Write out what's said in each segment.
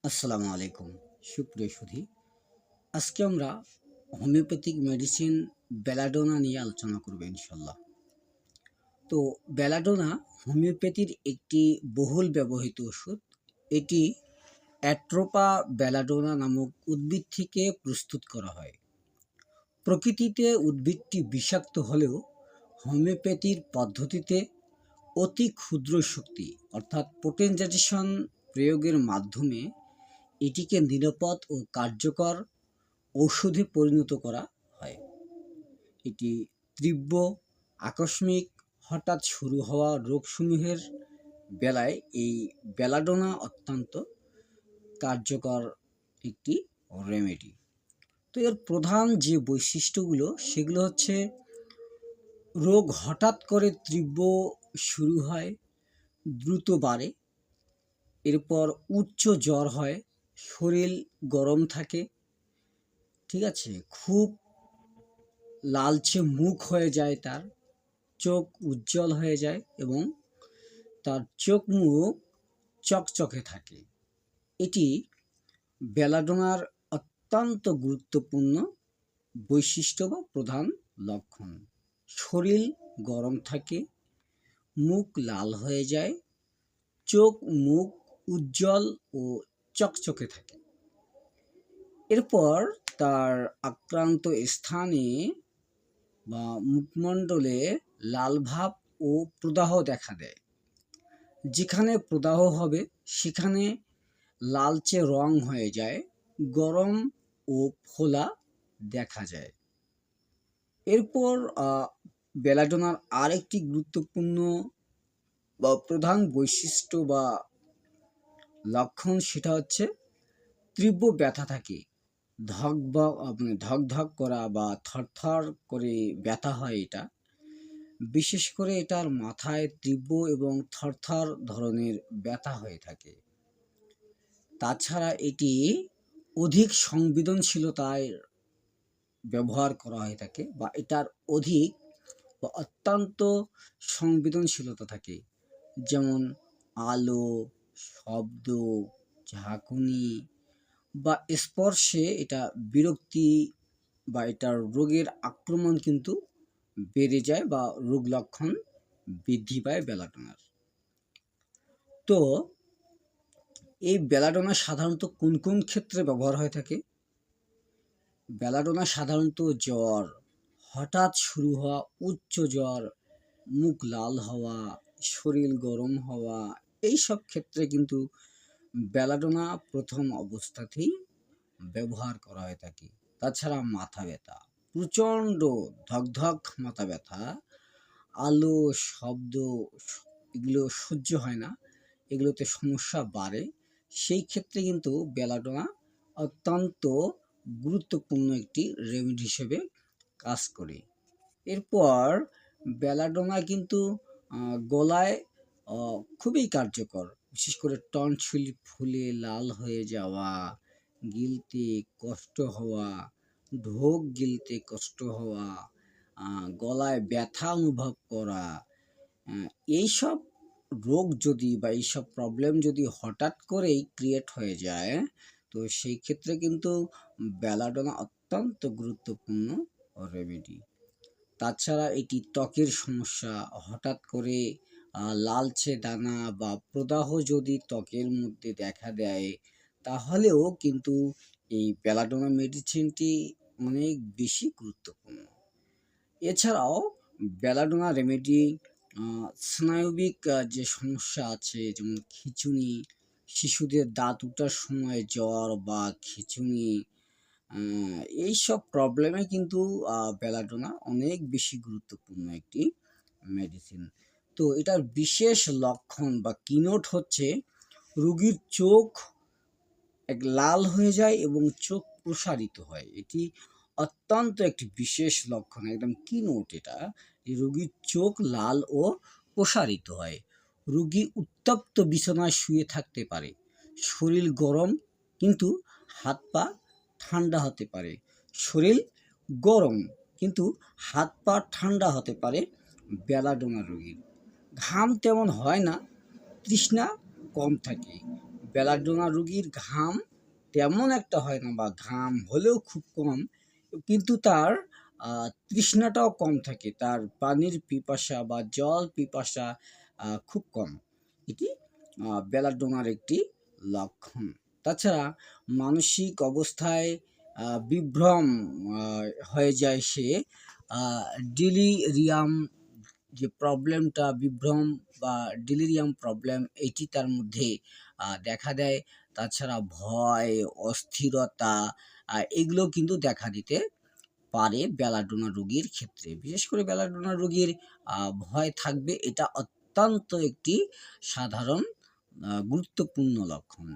আসসালামু আলাইকুম সুপ্রিয় সুধী। আজকে আমরা হোমিওপ্যাথিক মেডিসিন বেলাডোনা নিয়ে আলোচনা করব ইনশাল্লাহ। তো বেলাডোনা হোমিওপ্যাথির একটি বহুল ব্যবহৃত ওষুধ। এটি অ্যাট্রোপা বেলাডোনা নামক উদ্ভিদ থেকে প্রস্তুত করা হয়। প্রকৃতিতে উদ্ভিদটি বিষাক্ত হলেও হোমিওপ্যাথির পদ্ধতিতে অতি ক্ষুদ্র শক্তি অর্থাৎ পোটেনজাইজেশন প্রয়োগের মাধ্যমে এটিকে নিরাপদ ও কার্যকর ঔষধে পরিণত করা হয়। এটি তীব্র, আকস্মিক, হঠাৎ শুরু হওয়া রোগসমূহের বেলায় এই বেলাডোনা অত্যন্ত কার্যকর একটি রেমেডি। তো এর প্রধান যে বৈশিষ্ট্যগুলো সেগুলো হচ্ছে রোগ হঠাৎ করে তীব্র শুরু হয়, দ্রুত বাড়ে, এরপর উচ্চ জ্বর হয়, শরীর গরম থাকে, ঠিক আছে, খুব লালচে মুখ হয়ে যায়, তার চোখ উজ্জ্বল হয়ে যায় এবং তার চোখ মুখ চকচকে থাকে। এটি বেলাডোনার অত্যন্ত গুরুত্বপূর্ণ বৈশিষ্ট্য বা প্রধান লক্ষণ। শরীর গরম থাকে, মুখ লাল হয়ে যায়, চোখ মুখ উজ্জ্বল ও চকচকে থাকে। এরপর তার আক্রান্ত স্থানে বা মুখমণ্ডলে লাল ভাব ও প্রদাহ দেখা দেয়। যেখানে প্রদাহ হবে সেখানে লালচে রং হয়ে যায়, গরম ও ফোলা দেখা যায়। এরপর বেলাডোনার আরেকটি গুরুত্বপূর্ণ বা প্রধান বৈশিষ্ট্য বা লক্ষণ সেটা হচ্ছে তীব্র ব্যথা থাকে। ধক করা বা থরথর করে ব্যথা হয় এটা। বিশেষ করে এটার মাথায় তীব্র এবং থরথর ধরনের ব্যথা হয়ে থাকে। তাছাড়া এটি অধিক সংবেদনশীলতায় ব্যবহার করা হয়ে থাকে বা এটার অধিক বা অত্যন্ত সংবেদনশীলতা থাকে, যেমন আলো, শব্দ, ঝাঁকুনি বা স্পর্শে এটা বিরক্তি বা এটার রোগের আক্রমণ কিন্তু বেড়ে যায় বা রোগ লক্ষণ বৃদ্ধি পায় বেলাডোনার। তো এই বেলাডোনা সাধারণত কোন কোন ক্ষেত্রে ব্যবহার হয়ে থাকে? বেলাডোনা সাধারণত জ্বর, হঠাৎ শুরু হওয়া উচ্চ জ্বর, মুখ লাল হওয়া, শরীর গরম হওয়া, এইসব ক্ষেত্রে কিন্তু বেলাডোনা প্রথম অবস্থাতেই ব্যবহার করা হয়ে থাকে। তাছাড়া মাথা ব্যথা, প্রচণ্ড ধকধক মাথা ব্যথা, আলো, শব্দ এগুলো সহ্য হয় না, এগুলোতে সমস্যা বাড়ে, সেই ক্ষেত্রে কিন্তু বেলাডোনা অত্যন্ত গুরুত্বপূর্ণ একটি রেমেডি হিসেবে কাজ করে। এরপর বেলাডোনা কিন্তু গলায় খুবই কার্যকর, বিশেষ করে টনসিল ফুলে লাল হয়ে যাওয়া, গিলতে কষ্ট হওয়া, ঢোক গিলতে কষ্ট হওয়া, গলায় ব্যথা অনুভব করা, এইসব রোগ যদি বা এইসব প্রবলেম যদি হঠাৎ করেই ক্রিয়েট হয়ে যায়, তো সেই ক্ষেত্রে কিন্তু বেলাডোনা অত্যন্ত গুরুত্বপূর্ণ রেমেডি। তাছাড়া এটি ত্বকের সমস্যা, হঠাৎ করে লালচে দানা বা প্রদাহ যদি ত্বকের মধ্যে দেখা দেয়, তাহলেও কিন্তু এই বেলাডোনা মেডিসিনটি অনেক বেশি গুরুত্বপূর্ণ। এছাড়াও বেলাডোনা রেমেডি স্নায়বিক যে সমস্যা আছে, যেমন খিঁচুনি, শিশুদের দাঁত ওঠার সময় জ্বর বা খিঁচুনি, এইসব প্রবলেমে কিন্তু বেলাডোনা অনেক বেশি গুরুত্বপূর্ণ একটি মেডিসিন। তো এটার বিশেষ লক্ষণ বা কিনোট হচ্ছে রোগীর চোখ লাল হয়ে যায় এবং চোখ প্রসারিত হয়। এটি অত্যন্ত একটি বিশেষ লক্ষণ, একদম কিনোট এটা, যে রোগীর চোখ লাল ও প্রসারিত হয়। রোগী উত্তপ্ত বিছানায় শুয়ে থাকতে পারে, শরীর গরম কিন্তু হাত পা ঠান্ডা হতে পারে, শরীর গরম কিন্তু হাত পা ঠান্ডা হতে পারে বেলাডোনা রোগীর। ঘাম তেমন হয় না, তৃষ্ণা কম থাকে, বেলাডোনা রোগীর ঘাম তেমন একটা হয় না বা ঘাম হলেও খুব কম, কিন্তু তার তৃষ্ণাটাও কম থাকে। তার পানির পিপাসা বা জল পিপাসা খুব কম। এটি বেলাডোনার একটি লক্ষণ। তাছাড়া মানসিক অবস্থায় বিভ্রম আ হয়ে যায় সে। আ ডিলিরিয়াম যে প্রবলেমটা, বিভ্রম বা ডিলিরিয়াম প্রবলেম, এটি তার মধ্যে দেখা দেয়। তাছাড়া ভয়, অস্থিরতা এগুলো কিন্তু দেখা দিতে পারে বেলাডোনা রোগীর ক্ষেত্রে। বিশেষ করে বেলাডোনা রোগীর ভয় থাকবে, এটা অত্যন্ত একটি সাধারণ গুরুত্বপূর্ণ লক্ষণ।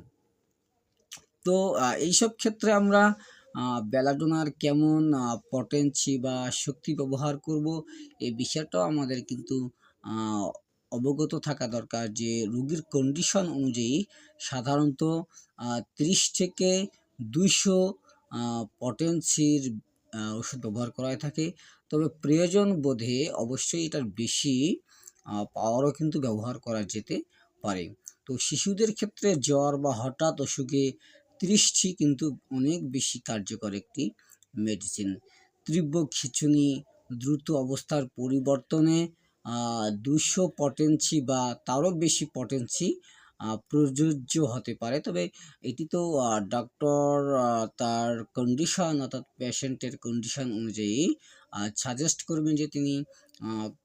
তো এইসব ক্ষেত্রে আমরা বেলাডোনার কেমন পটেন্সি বা শক্তি ব্যবহার করব, এই বিষয়টাও আমাদের কিন্তু আ অবগত থাকা দরকার যে রোগীর কন্ডিশন অনুযায়ী সাধারণত ৩০ থেকে ২০০ আ পটেন্সির ওষুধ ব্যবহার করা হয়ে থাকে। তবে প্রয়োজন বোধে অবশ্যই এটার বেশি পাওয়ারও কিন্তু ব্যবহার করা যেতে পারে। তো শিশুদের ক্ষেত্রে জ্বর বা হঠাৎ অসুখে ৩০টি কিন্তু অনেক বেশি কার্যকর একটি মেডিসিন। তীব্র খিঁচুনি, দ্রুত অবস্থার পরিবর্তনে ২০০ পটেন্সি বা তারও বেশি পটেন্সি প্রযোজ্য হতে পারে। তবে এটি তো ডক্টর তার কন্ডিশন অর্থাৎ পেশেন্টের কন্ডিশন অনুযায়ী সাজেস্ট করবেন যে তিনি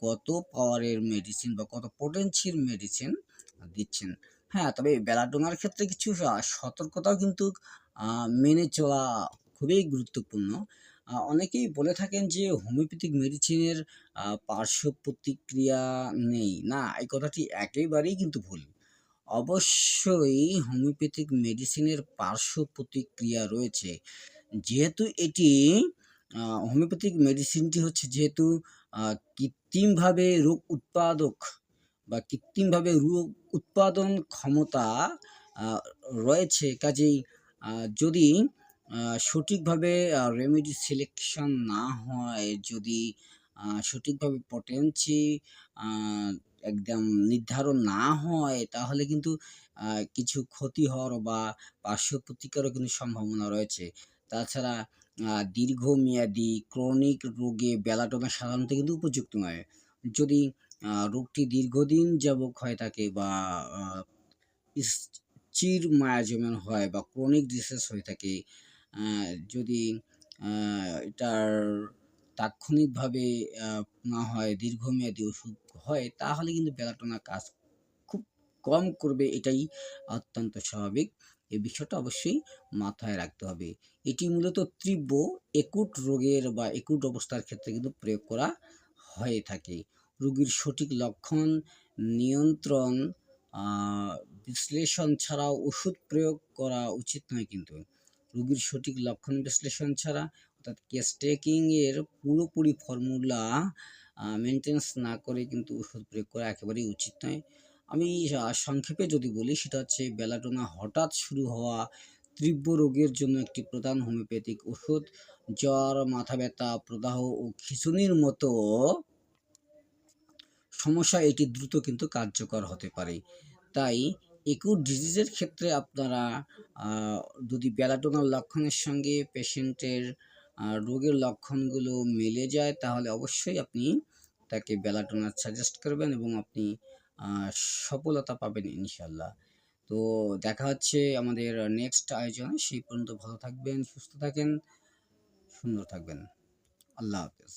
কত পাওয়ারের মেডিসিন বা কত পটেন্সির মেডিসিন দিচ্ছেন। হ্যাঁ, তবে বেলাডোনার ক্ষেত্রে কিছু সতর্কতাও কিন্তু মেনে চলা খুবই গুরুত্বপূর্ণ। অনেকেই বলে থাকেন যে হোমিওপ্যাথিক মেডিসিনের পার্শ্ব প্রতিক্রিয়া নেই। না, এই কথাটি একেবারেই কিন্তু ভুল। অবশ্যই হোমিওপ্যাথিক মেডিসিনের পার্শ্ব প্রতিক্রিয়া রয়েছে। যেহেতু এটি হোমিওপ্যাথিক মেডিসিনটি হচ্ছে যেহেতু আ কৃত্রিমভাবে রোগ উৎপাদক বা কৃত্রিমভাবে রোগ উৎপাদন ক্ষমতা আ রয়েছে, কাজেই আ যদি আ সঠিকভাবে রেমেডি সিলেকশন না হয়, যদি সঠিকভাবে পটেন্সি আ একদম নির্ধারণ না হয়, তাহলে কিন্তু আ কিছু ক্ষতি হওয়ার বা পার্শ্ব প্রতিকারও কিন্তু সম্ভাবনা রয়েছে। তাছাড়া দীর্ঘমেয়াদী ক্রনিক রোগে বেলাডোনা সাধারণত কিন্তু উপযুক্ত নয়। যদি রোগটি দীর্ঘদিন যাবৎ হয়ে থাকে বা আ ইস চির মায়াজমান হয় বা ক্রনিক ডিজিজ হয়ে থাকে, আ যদি আ এটার তাৎক্ষণিকভাবে আ না হয়, দীর্ঘমেয়াদী অসুখ হয়, তাহলে কিন্তু বেলাটোনা কাজ খুব কম করবে, এটাই অত্যন্ত স্বাভাবিক। এই বিষয়টা অবশ্যই মাথায় রাখতে হবে। এটি মূলত তীব্র একুট রোগের বা একুট অবস্থার ক্ষেত্রে কিন্তু প্রয়োগ করা হয়ে থাকে। রোগীর সঠিক লক্ষণ নিয়ন্ত্রণ আ বিশ্লেষণ ছাড়াও ওষুধ প্রয়োগ করা উচিত নয় কিন্তু। রোগীর সঠিক লক্ষণ বিশ্লেষণ ছাড়া, অর্থাৎ কেস টেকিং এর পুরোপুরি ফর্মুলা মেইনটেন্যান্স না করে কিন্তু ওষুধ প্রয়োগ করা একেবারেই উচিত নয়। আমি সংক্ষেপে যদি বলি, সেটা হচ্ছে বেলাডোনা হঠাৎ শুরু হওয়া তীব্র রোগের জন্য একটি প্রধান হোমিওপ্যাথিক ওষুধ। জ্বর, মাথা ব্যথা, প্রদাহ ও খিঁচুনির মতো সমস্যা এটি দ্রুত কিন্তু কার্যকর হতে পারে। তাই একুট ডিজিজের ক্ষেত্রে আপনারা আ যদি বেলাডোনার লক্ষণের সঙ্গে পেশেন্টের রোগের লক্ষণগুলো মিলে যায়, তাহলে অবশ্যই আপনি তাকে বেলাডোনা সাজেস্ট করবেন এবং আপনি আ সফলতা পাবেন ইনশাআল্লাহ। তো দেখা হচ্ছে আমাদের নেক্সট আয়োজনে। সেই পর্যন্ত ভালো থাকবেন, সুস্থ থাকেন, সুন্দর থাকবেন। আল্লাহ হাফেজ।